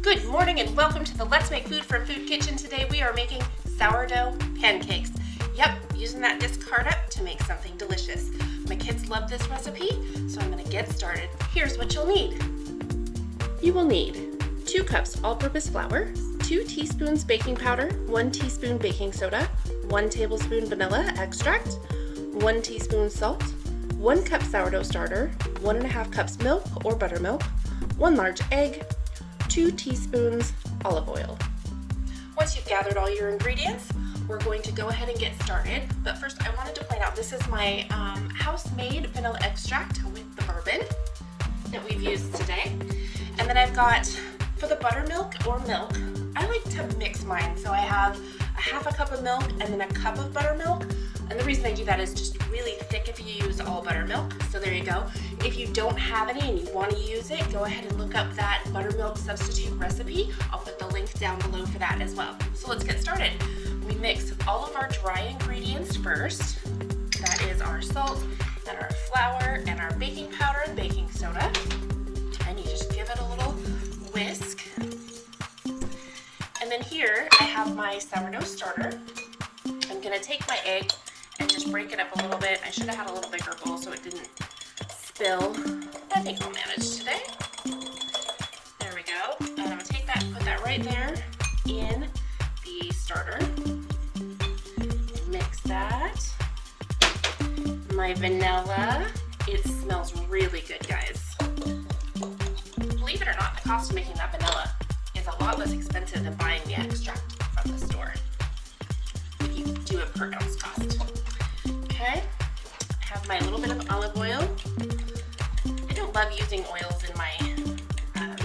Good morning and welcome to the Let's Make Food from Food Kitchen. Today we are making sourdough pancakes. Yep, using that discard up to make something delicious. My kids love this recipe, so I'm going to get started. Here's what you'll need. You will need 2 cups all-purpose flour, 2 teaspoons baking powder, 1 teaspoon baking soda, 1 tablespoon vanilla extract, 1 teaspoon salt, 1 cup sourdough starter, 1.5 cups milk or buttermilk, 1 large egg, 2 teaspoons olive oil. Once you've gathered all your ingredients, we're going to go ahead and get started. But first, I wanted to point out this is my house-made vanilla extract with the bourbon that we've used today. And then I've got, for the buttermilk or milk, I like to mix mine. So I have a half a cup of milk and then a cup of buttermilk. And the reason I do that is just really thick if you use all buttermilk. So there you go. If you don't have any and you want to use it, go ahead and look up that buttermilk substitute recipe. I'll put the link down below for that as well. So let's get started. We mix all of our dry ingredients first. That is our salt and our flour and our baking powder and baking soda. And you just give it a little whisk. And then here I have my sourdough starter. I'm going to take my egg and just break it up a little bit. I should have had a little bigger bowl so it didn't spill. I think I'll manage today. There we go. And I'm going to take that and put that right there in the starter. Mix that. My vanilla. It smells really good, guys. Believe it or not, the cost of making that vanilla is a lot less expensive than buying the extract from the store. If you do it per ounce cost. Okay, I have my little bit of olive oil. I don't love using oils in my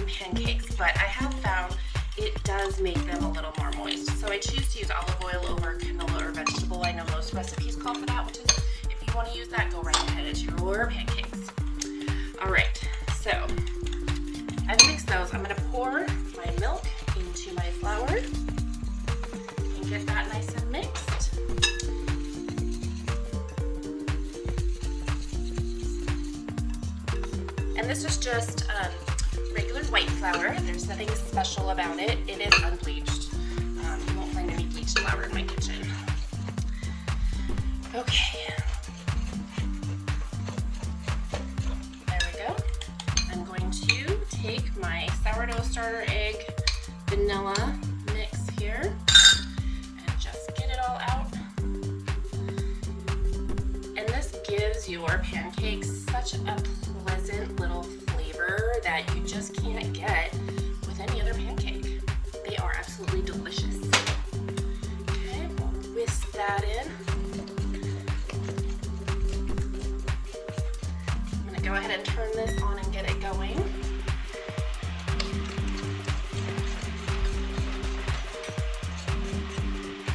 pancakes, but I have found it does make them a little more moist. So I choose to use olive oil over canola or vegetable. I know most recipes call for that, which is, if you want to use that, go right ahead. It's your pancakes. All right, so I've mixed those. I'm going to pour my milk into my flour and get that nice and mixed. And this is just regular white flour. There's nothing special about it. It is unbleached. You won't find any bleached flour in my kitchen. Okay. There we go. I'm going to take my sourdough starter, egg, vanilla mix here and just get it all out. And this gives your pancakes such a pleasant little flavor that you just can't get with any other pancake. They are absolutely delicious. Okay, we'll whisk that in. I'm going to go ahead and turn this on and get it going.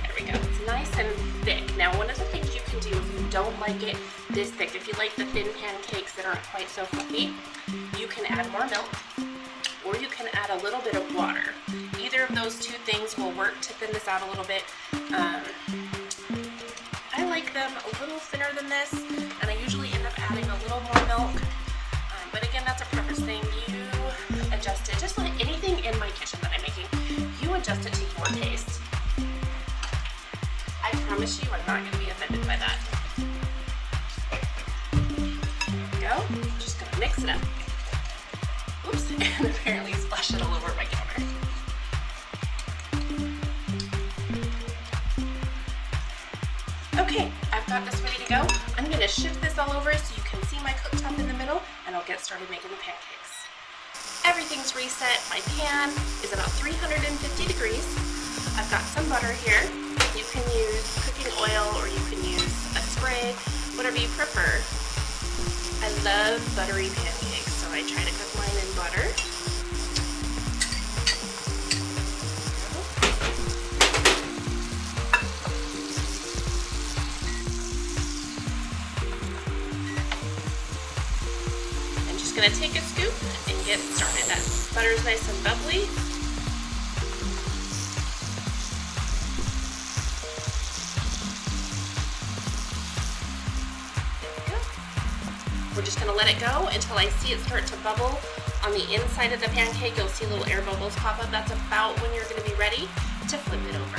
There we go. It's nice and thick. Now, one of the things you can do if you don't like it this thick, if you like the thin pancakes that aren't quite so fluffy, you can add more milk or you can add a little bit of water. Either of those two things will work to thin this out a little bit. I like them a little thinner than this, and I usually end up adding a little more milk. But again, that's a preference thing. You adjust it, just like anything in my kitchen that I'm making, you adjust it to your taste. I promise you I'm not going to be offended by that. Just gonna mix it up. Oops, and apparently splash it all over my counter. Okay, I've got this ready to go. I'm gonna shift this all over so you can see my cooktop in the middle, and I'll get started making the pancakes. Everything's reset. My pan is about 350 degrees. I've got some butter here. You can use cooking oil or you can use a spray, whatever you prefer. I love buttery pancakes, so I try to cook mine in butter. I'm just going to take a scoop and get started. That butter's nice and bubbly. We're just going to let it go until I see it start to bubble On the inside of the pancake, you'll see little air bubbles pop up. That's about when you're going to be ready to flip it over.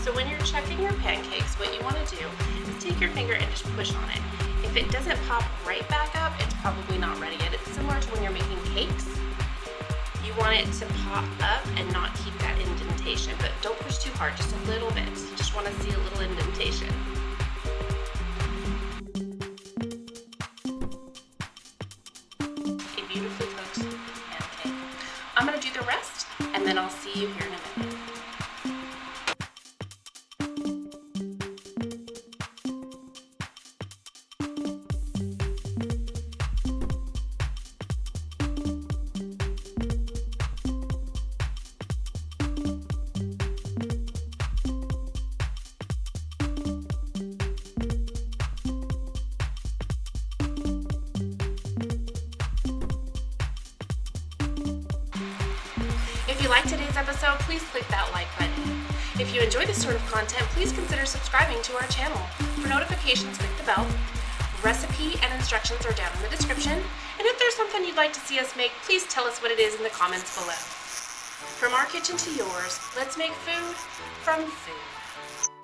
So when you're checking your pancakes, what you want to do is take your finger and just push on it. If it doesn't pop right back up, it's probably not ready yet. It's similar to when you're making cakes. You want it to pop up and not keep that indentation, but don't push too hard, just a little bit. You just want to see a little indentation. A beautifully cooked pancake. I'm going to do the rest, and then I'll see you here in a minute. If you liked today's episode, please click that like button. If you enjoy this sort of content, please consider subscribing to our channel. For notifications, click the bell. Recipe and instructions are down in the description. And if there's something you'd like to see us make, please tell us what it is in the comments below. From our kitchen to yours, let's make food from food.